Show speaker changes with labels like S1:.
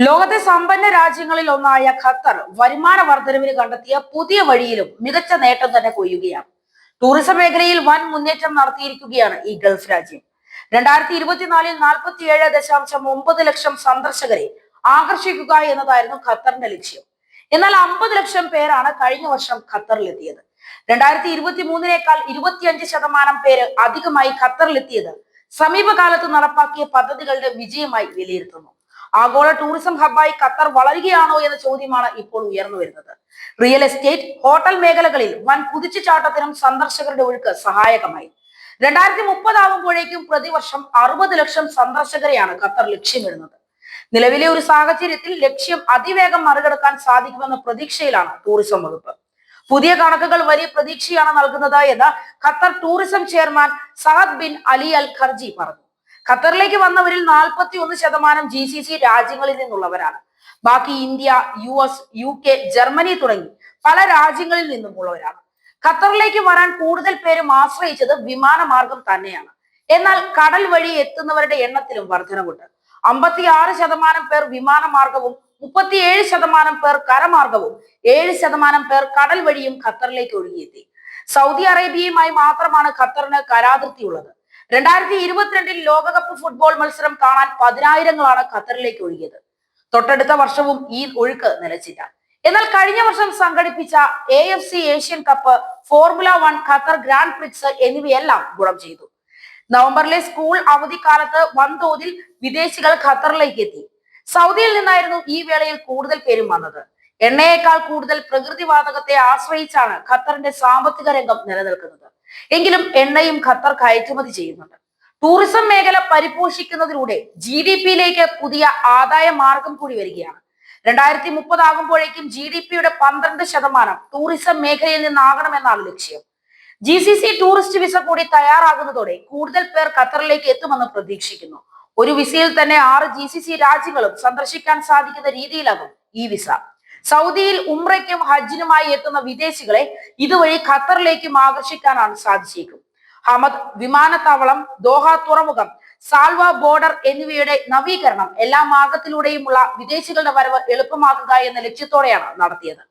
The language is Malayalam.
S1: ലോകത്തെ സമ്പന്ന രാജ്യങ്ങളിൽ ഒന്നായ ഖത്തർ വരുമാന വർധനവിന് കണ്ടെത്തിയ പുതിയ വഴിയിലും മികച്ച നേട്ടം തന്നെ കൊയ്യുകയാണ്. ടൂറിസം മേഖലയിൽ വൻ മുന്നേറ്റം നടത്തിയിരിക്കുകയാണ് ഈ ഗൾഫ് രാജ്യം. 2024 47.9 ലക്ഷം സന്ദർശകരെ ആകർഷിക്കുക എന്നതായിരുന്നു ഖത്തറിന്റെ ലക്ഷ്യം. എന്നാൽ 50 ലക്ഷം പേരാണ് കഴിഞ്ഞ വർഷം ഖത്തറിലെത്തിയത്. 2023 25% പേര് അധികമായി ഖത്തറിലെത്തിയത് സമീപകാലത്ത് നടപ്പാക്കിയ പദ്ധതികളുടെ വിജയമായി വിലയിരുത്തുന്നു. ആഗോള ടൂറിസം ഹബ്ബായി ഖത്തർ വളരുകയാണോ എന്ന ചോദ്യമാണ് ഇപ്പോൾ ഉയർന്നു വരുന്നത്. റിയൽ എസ്റ്റേറ്റ്, ഹോട്ടൽ മേഖലകളിൽ വൻ കുതിച്ചുചാട്ടത്തിനും സന്ദർശകരുടെ ഒഴുക്ക് സഹായകമായി. 2030 ആകുമ്പോഴേക്കും പ്രതിവർഷം 60 ലക്ഷം സന്ദർശകരെയാണ് ഖത്തർ ലക്ഷ്യമിടുന്നത്. നിലവിലെ ഒരു സാഹചര്യത്തിൽ ലക്ഷ്യം അതിവേഗം മറികടക്കാൻ സാധിക്കുമെന്ന പ്രതീക്ഷയിലാണ് ടൂറിസം വകുപ്പ്. പുതിയ കണക്കുകൾ വലിയ പ്രതീക്ഷയാണ് നൽകുന്നത് എന്ന് Qatar tourism chairman Saad bin Ali Al Kharji പറഞ്ഞു. ഖത്തറിലേക്ക് വന്നവരിൽ 41% GCC രാജ്യങ്ങളിൽ നിന്നുള്ളവരാണ്. ബാക്കി ഇന്ത്യ, US, UK, ജർമ്മനി തുടങ്ങി പല രാജ്യങ്ങളിൽ നിന്നുമുള്ളവരാണ്. ഖത്തറിലേക്ക് വരാൻ കൂടുതൽ പേരും ആശ്രയിച്ചത് വിമാനമാർഗം തന്നെയാണ്. എന്നാൽ കടൽ വഴി എത്തുന്നവരുടെ എണ്ണത്തിലും വർധനവുണ്ട്. 56% പേർ വിമാനമാർഗവും 37% പേർ കരമാർഗവും 7% പേർ കടൽ വഴിയും ഖത്തറിലേക്ക് ഒഴുകിയെത്തി. സൗദി അറേബ്യയുമായി മാത്രമാണ് ഖത്തറിന് കരാതിർത്തിയുള്ളത്. 2022 ലോകകപ്പ് ഫുട്ബോൾ മത്സരം കാണാൻ പതിനായിരങ്ങളാണ് ഖത്തറിലേക്ക് ഒഴുകിയത്. തൊട്ടടുത്ത വർഷവും ഈ ഒഴുക്ക് നിലച്ചില്ല. എന്നാൽ കഴിഞ്ഞ വർഷം സംഘടിപ്പിച്ച AFC Asian cup, formula 1, Qatar grand prix എന്നിവയെല്ലാം ഗുണം ചെയ്തു. നവംബറിലെ സ്കൂൾ അവധിക്കാലത്ത് വൻതോതിൽ വിദേശികൾ ഖത്തറിലേക്ക് എത്തി. സൗദിയിൽ നിന്നായിരുന്നു ഈ വേളയിൽ കൂടുതൽ പേരും വന്നത്. എണ്ണയേക്കാൾ കൂടുതൽ പ്രകൃതിവാതകത്തെ ആശ്രയിച്ചാണ് ഖത്തറിന്റെ സാമ്പത്തിക രംഗം നിലനിൽക്കുന്നത്. എങ്കിലും എണ്ണയും ഖത്തർ കയറ്റുമതി ചെയ്യുന്നുണ്ട്. ടൂറിസം മേഖല പരിപോഷിക്കുന്നതിലൂടെ GDPയിലേക്ക് പുതിയ ആദായ മാർഗം കൂടി വരികയാണ്. 2030 ആകുമ്പോഴേക്കും GDPയുടെ 12% ടൂറിസം മേഖലയിൽ നിന്നാകണമെന്നാണ് ലക്ഷ്യം. GCC ടൂറിസ്റ്റ് വിസ കൂടി തയ്യാറാകുന്നതോടെ കൂടുതൽ പേർ ഖത്തറിലേക്ക് എത്തുമെന്ന് പ്രതീക്ഷിക്കുന്നു. ഒരു വിസയിൽ തന്നെ 6 GCC രാജ്യങ്ങളും സന്ദർശിക്കാൻ സാധിക്കുന്ന രീതിയിലാകും ഈ വിസ. സൗദിയിൽ ഉംറയ്ക്കും ഹജ്ജിനുമായി എത്തുന്ന വിദേശികളെ ഇതുവഴി ഖത്തറിലേക്കും ആകർഷിക്കാനാണ് സാധിച്ചേക്കും. ഹമദ് വിമാനത്താവളം, ദോഹ തുറമുഖം, സാൽവ ബോർഡർ എന്നിവയുടെ നവീകരണം എല്ലാ മാർഗത്തിലൂടെയുമുള്ള വിദേശികളുടെ വരവ് എളുപ്പമാക്കുക എന്ന ലക്ഷ്യത്തോടെയാണ് നടത്തിയത്.